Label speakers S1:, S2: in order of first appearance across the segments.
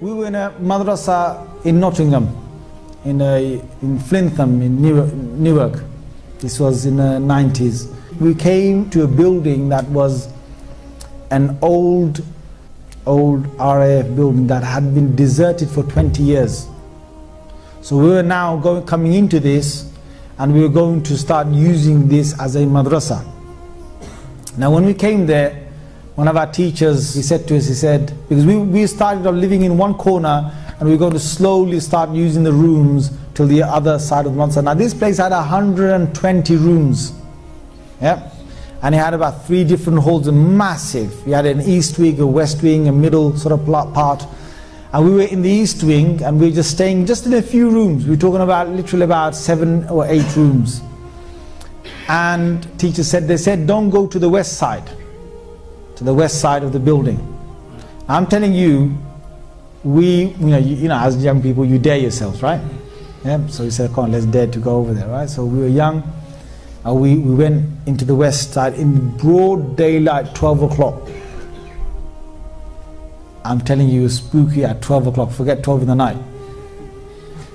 S1: We were in a madrasa in Nottingham, in Flintham, in Newark. This was in the 90s. We came to a building that was an old RAF building that had been deserted for 20 years. So we were now coming into this, and we were going to start using this as a madrasa. Now when we came there, one of our teachers, he said to us, he said, because we started off living in one corner, and we were going to slowly start using the rooms till the other side of the madrasa. Now this place had 120 rooms, yeah, and it had about 3 different halls, massive. We had an east wing, a west wing, a middle sort of part, and we were in the east wing, and we were just staying just in a few rooms. We were talking about literally about 7 or 8 rooms. And teachers said, they said, don't go to the west side, to the west side of the building. I'm telling you, you know, as young people, you dare yourselves, right? Yeah. So we said, come on, let's dare to go over there, right? So we were young, and we went into the west side in broad daylight, 12 o'clock. I'm telling you, it was spooky at 12 o'clock. Forget 12 in the night.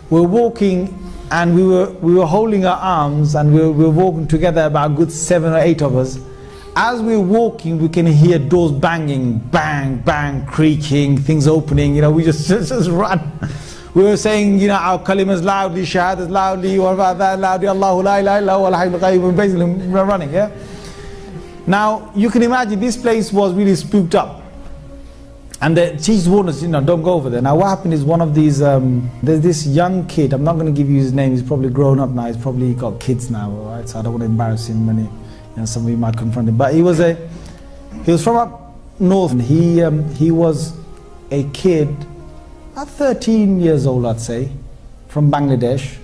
S1: We're walking, and we were holding our arms, and we were walking together, about a good 7 or 8 of us. As we're walking, we can hear doors banging, bang, bang, creaking, things opening. You know, we just run. We were saying, you know, our kalimas loudly, shahadas loudly, what about that loudly, Allahu la ilaha illa huwa al-hayyul qayyum, basically we're running, yeah? Now, you can imagine this place was really spooked up. And the teachers warned us, you know, don't go over there. Now what happened is one of these, there's this young kid, I'm not going to give you his name, he's probably grown up now, he's probably got kids now, right? So I don't want to embarrass him when some of you might confront him. But he was from up north, and he was a kid, about 13 years old I'd say, from Bangladesh.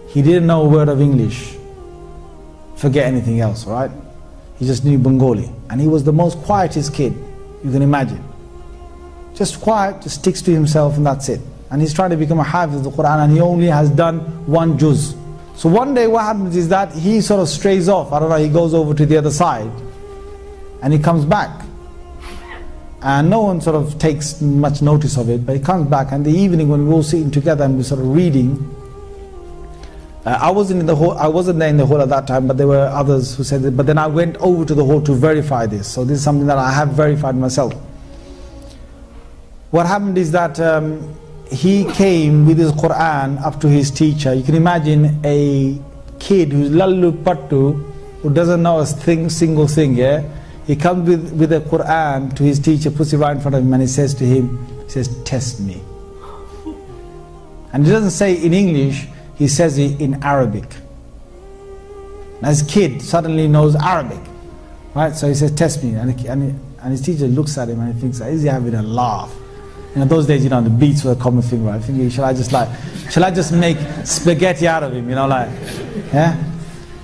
S1: He didn't know a word of English. Forget anything else, right? He just knew Bengali. And he was the most quietest kid you can imagine. Just quiet, just sticks to himself, and that's it. And he's trying to become a hafiz of the Quran, and he only has done 1 juz. So one day what happens is that he sort of strays off, I don't know, he goes over to the other side, and he comes back. And no one sort of takes much notice of it, but he comes back, and the evening when we're all sitting together and we're sort of reading, I wasn't there in the hall at that time, but there were others who said it, but then I went over to the hall to verify this. So this is something that I have verified myself. What happened is that he came with his Quran up to his teacher. You can imagine a kid who's lallu pattu, who doesn't know a single thing, yeah? He comes with the Quran to his teacher, puts it right in front of him, and he says to him, he says, test me. And he doesn't say in English, he says it in Arabic. And his kid suddenly knows Arabic, right? So he says, test me. And his teacher looks at him and he thinks, is he having a laugh? You know, those days, you know, the beats were a common thing, right? Thinking, shall I just make spaghetti out of him, you know, like, yeah?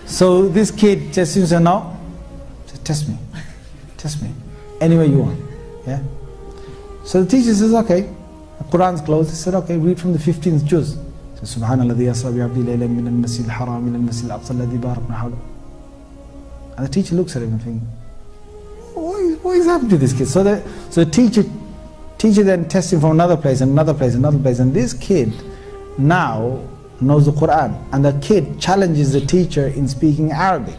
S1: So this kid just seems to know, test me, any way you want, yeah? So the teacher says, okay, the Quran's closed. He said, okay, read from the 15th juz. So, Subhanalladhi asra bi abdi laylan min al-masjid al-haram ila al-masjid al-aqsa alladhi barakna hawlahu. And the teacher looks at him and thinks, what is happening to this kid? So the teacher then tests him from another place, and this kid now knows the Quran, and the kid challenges the teacher in speaking Arabic.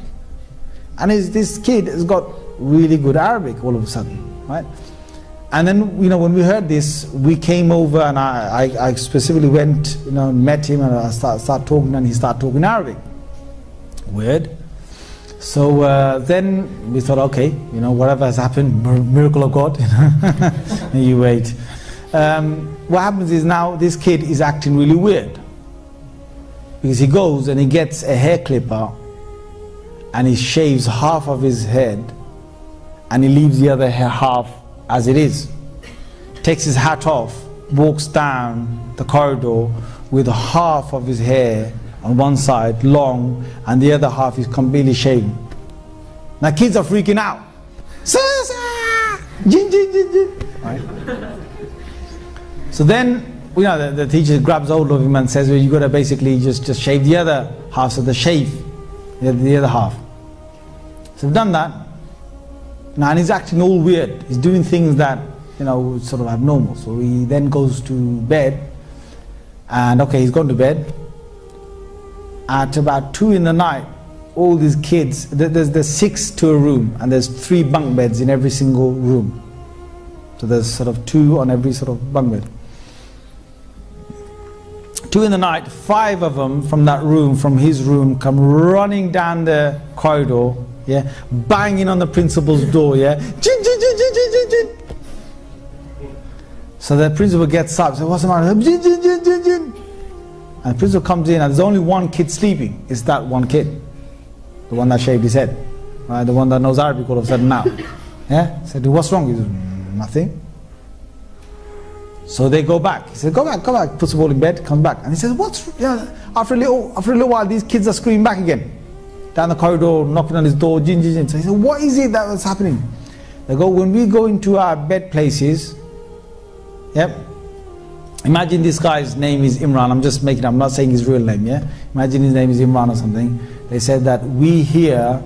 S1: And this kid has got really good Arabic all of a sudden, right? And then, you know, when we heard this, we came over, and I specifically went, you know, met him, and I started talking, and he started talking Arabic. Weird. So then we thought, okay, you know, whatever has happened, miracle of God, you wait. What happens is now this kid is acting really weird, because he goes and he gets a hair clipper and he shaves half of his head and he leaves the other half as it is. Takes his hat off, walks down the corridor with half of his hair on one side long, and the other half is completely shaven. Now kids are freaking out. Jinn, jinn, jinn, jinn. Right? So then, you know, the teacher grabs hold of him and says, well, you got to basically just shave the other half, so the shave the other half. So we've done that. Now, and he's acting all weird. He's doing things that sort of abnormal. So he then goes to bed, and okay, he's gone to bed. At about 2 in the night, all these kids, there's 6 to a room, and there's 3 bunk beds in every single room. So there's sort of 2 on every sort of bunk bed. 2 in the night, 5 of them from that room, from his room, come running down the corridor, yeah, banging on the principal's door, yeah. Jinn, jinn, jinn, jinn, jinn, jinn, jinn. So the principal gets up, says, what's the matter? Jinn, jinn, jinn, jinn, jinn. And the principal comes in, and there's only one kid sleeping. It's that one kid, the one that shaved his head, right? The one that knows Arabic all of a sudden now. Yeah? Said, what's wrong? He said, nothing. So they go back. He said, go back, puts the ball in bed, comes back. And he says, after a little while, these kids are screaming back again. Down the corridor, knocking on his door, jinn, jinn, jinn. So he said, what is it that's happening? They go, when we go into our bed places, yep. Imagine this guy's name is Imran. I'm just making it, I'm not saying his real name, yeah? Imagine his name is Imran or something. They said that we hear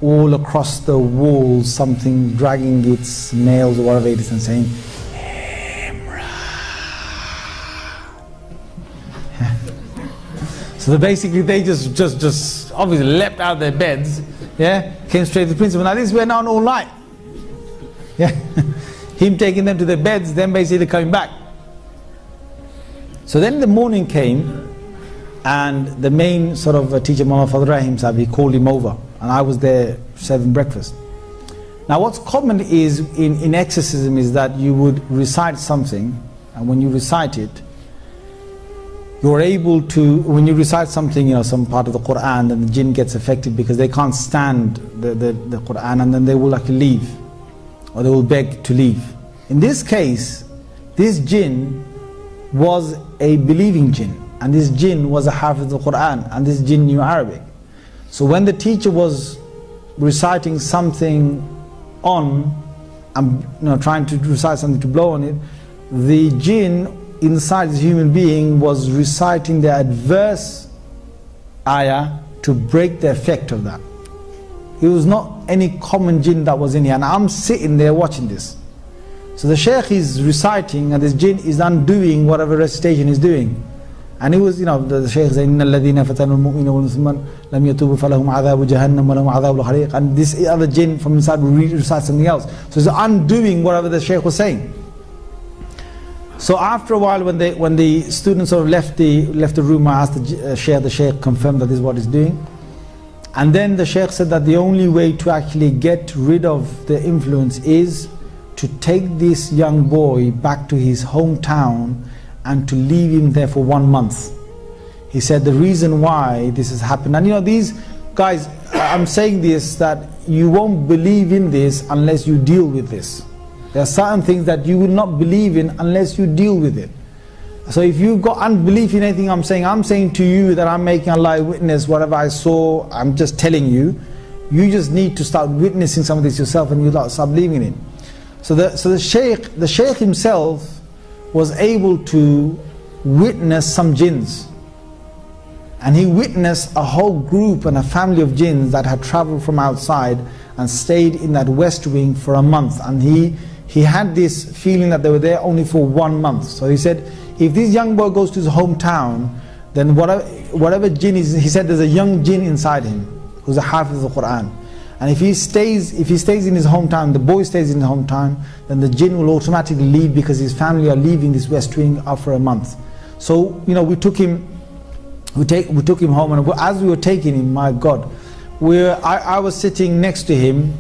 S1: all across the walls something dragging its nails or whatever it is and saying, so basically they just obviously leapt out of their beds, yeah, came straight to the principal. Now this went on all night, yeah. Him taking them to their beds, then basically coming back. So then the morning came, and the main sort of teacher, Muhammad Fadl Rahim Sahib, he called him over, and I was there serving breakfast. Now what's common is in exorcism is that you would recite something, and when you recite it, you're able to, when you recite something, some part of the Quran, then the jinn gets affected because they can't stand the Quran, and then they will actually leave, or they will beg to leave. In this case, this jinn was a believing jinn, and this jinn was a hafiz of the Quran, and this jinn knew Arabic. So when the teacher was reciting something on, and trying to recite something to blow on it, the jinn inside this human being was reciting the adverse ayah to break the effect of that. It was not any common jinn that was in here, and I'm sitting there watching this. So the shaykh is reciting, and this jinn is undoing whatever recitation he's doing. And it was, the shaykh said, إِنَّ الَّذِينَ فَتَنُوا الْمُؤْمِنَ وَالْمُسْلِمَانَ لَمْ يَتُوبُوا فَلَهُمْ عَذَابُ جَهَنَّمَ وَلَهُمْ عَذَابُ الْحَرِيقِ. And this other jinn from inside will recite something else. So it's undoing whatever the shaykh was saying. So after a while, when the students sort of left the room, I asked the shaykh confirmed that this is what he's doing. And then the shaykh said that the only way to actually get rid of the influence is to take this young boy back to his hometown and to leave him there for 1 month. He said the reason why this has happened, and these guys, I'm saying this, that you won't believe in this unless you deal with this. There are certain things that you will not believe in unless you deal with it. So if you've got unbelief in anything I'm saying to you that I'm making Allah witness, whatever I saw, I'm just telling you. You just need to start witnessing some of this yourself, and you start believing in it. So the shaykh himself was able to witness some jinns. And he witnessed a whole group and a family of jinns that had traveled from outside and stayed in that west wing for a month. And he had this feeling that they were there only for 1 month. So he said, if this young boy goes to his hometown, then whatever jinn is, he said there's a young jinn inside him who's a hafiz of the Quran. And if he stays in his hometown, the boy stays in his hometown, then the jinn will automatically leave because his family are leaving this west wing after a month. So we took him home, and as we were taking him, my God, I was sitting next to him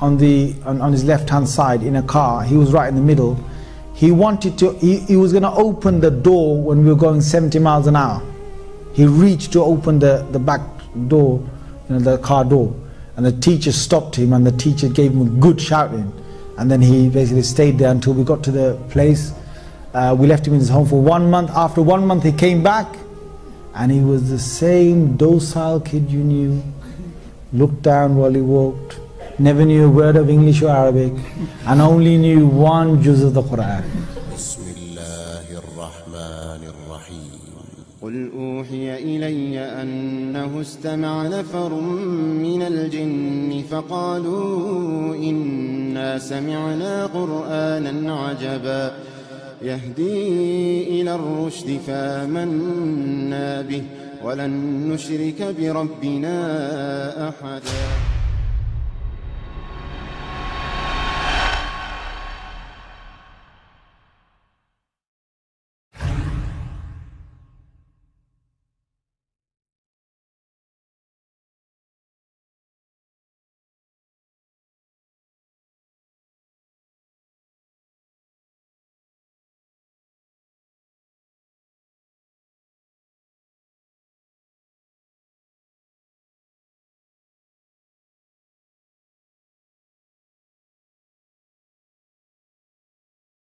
S1: on his left hand side in a car. He was right in the middle. He wanted to, he was going to open the door when we were going 70 miles an hour. He reached to open the back door, the car door. And the teacher stopped him, and the teacher gave him a good shouting. And then he basically stayed there until we got to the place. We left him in his home for 1 month. After 1 month he came back, and he was the same docile kid you knew. Looked down while he walked. Never knew a word of English or Arabic, and only knew 1 juz of the Quran.
S2: قل أوحي إلي أنه استمع نفر من الجن فقالوا إنا سمعنا قرآنا عجبا يهدي إلى الرشد فآمنا به ولن نشرك بربنا أحدا.